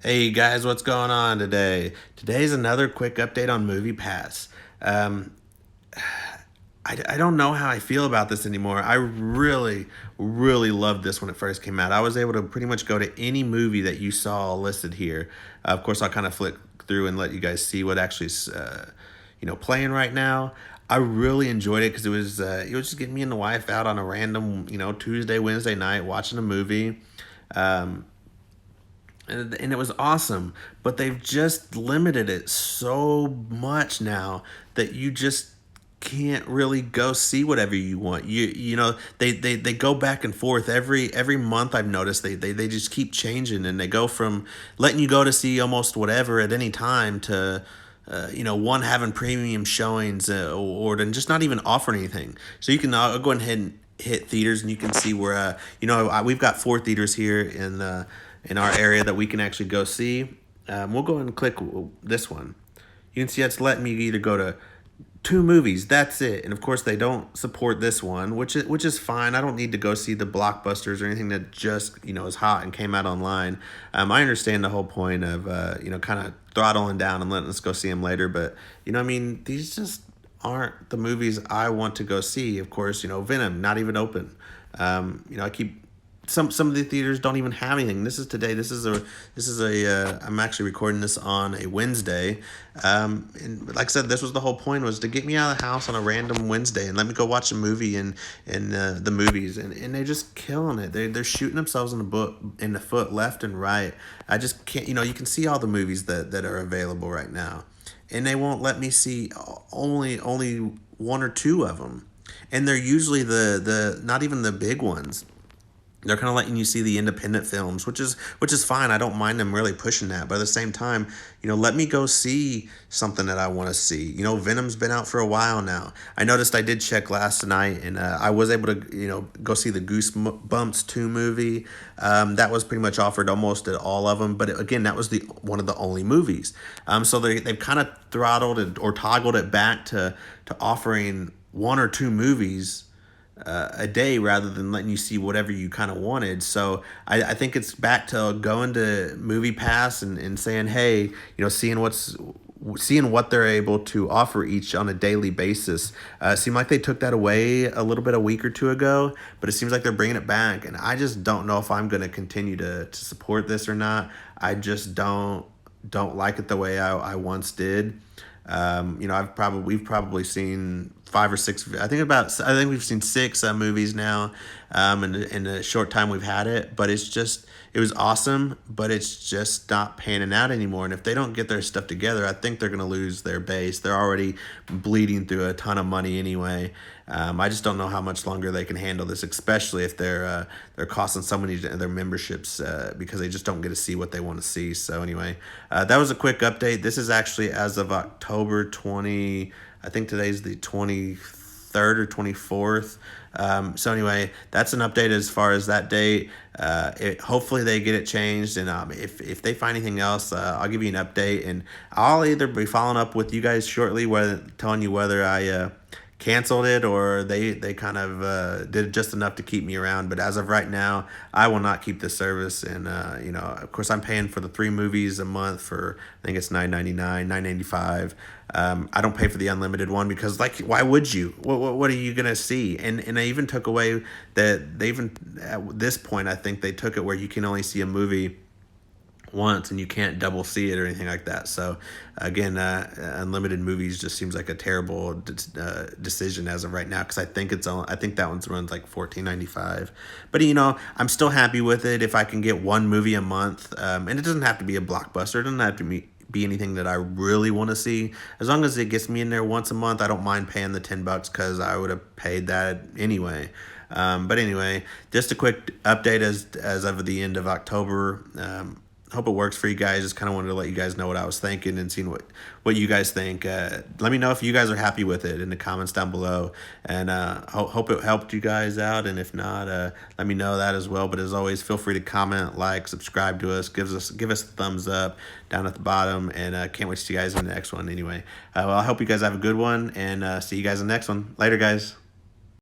Hey guys, what's going on today? Today's another quick update on Moviepass. Um, I don't know how I feel about this anymore. I really loved this when it first came out. I was able to pretty much go to any movie that you saw listed here. Of course, I'll kind of flick through and let you guys see what actually is, playing right now. I really enjoyed it because it was just getting me and the wife out on a random, Tuesday, Wednesday night watching a movie. Um, and it was awesome, but they've just limited it so much now that you just can't really go see whatever you want. They go back and forth every month. I've noticed they just keep changing, and they go from letting you go to see almost whatever at any time to one having premium showings, or then just not even offer anything. So you can I'll go ahead and hit theaters, and you can see where we've got four theaters here in our area that we can actually go see. We'll go ahead and click this one. You can see it's letting me either go to two movies. That's it. And of course, they don't support this one, which is fine. I don't need to go see the blockbusters or anything that just is hot and came out online. I understand the whole point of kind of throttling down and letting us go see them later, but these just aren't the movies I want to go see. Of course, Venom not even open. I keep some of the theaters don't even have anything. This is today. This is a. I'm actually recording this on a Wednesday, and like I said, this was the whole point, was to get me out of the house on a random Wednesday and let me go watch a movie in the movies, and they're just killing it. They're shooting themselves in the foot left and right. I just can't. You can see all the movies that are available right now, and they won't let me see only one or two of them, and they're usually the not even the big ones. They're kind of letting you see the independent films, which is fine. I don't mind them really pushing that, but at the same time, let me go see something that I want to see. Venom's been out for a while now. I noticed I did check last night, and I was able to go see the Goosebumps 2 movie. That was pretty much offered almost at all of them, but again, that was the one of the only movies. So they've kind of throttled it or toggled it back to offering one or two movies a day rather than letting you see whatever you kind of wanted. So I think it's back to going to Moviepass and saying, hey, seeing what they're able to offer each on a daily basis. Seemed like they took that away a little bit a week or two ago, but it seems like they're bringing it back, and I just don't know if I'm going to continue to support this or not. I just don't like it the way I once did. We've probably seen five or six. I think we've seen six movies now, in the short time we've had it. But it was awesome, but it's just not panning out anymore. And if they don't get their stuff together, I think they're gonna lose their base. They're already bleeding through a ton of money anyway. I just don't know how much longer they can handle this, especially if they're costing so many of their memberships because they just don't get to see what they want to see. So anyway, that was a quick update. This is actually as of October 20. I think today's the 23rd or 24th. So anyway, that's an update as far as that date. Hopefully they get it changed, and if they find anything else, I'll give you an update, and I'll either be following up with you guys shortly, whether telling you whether I canceled it or they kind of did just enough to keep me around. But as of right now, I will not keep this service. And of course, I'm paying for the 3 movies a month for, I think it's $9.95. I don't pay for the unlimited one because, like, why would you? What are you gonna see? And they even took away that, they even at this point, I think they took it where you can only see a movie once and you can't double see it or anything like that. So again, unlimited movies just seems like a terrible decision as of right now, because I think that one's runs like $14.95. But I'm still happy with it if I can get one movie a month, and it doesn't have to be a blockbuster. It doesn't have to be anything that I really want to see. As long as it gets me in there once a month, I don't mind paying the $10 because I would have paid that anyway. But anyway, just a quick update as of the end of October. Hope it works for you guys. Just kind of wanted to let you guys know what I was thinking and seeing what you guys think. Let me know if you guys are happy with it in the comments down below, and hope it helped you guys out. And if not, let me know that as well. But as always, feel free to comment, like, subscribe to us, give us a thumbs up down at the bottom, and can't wait to see you guys in the next one. Anyway, well, I hope you guys have a good one, and see you guys in the next one. Later, guys.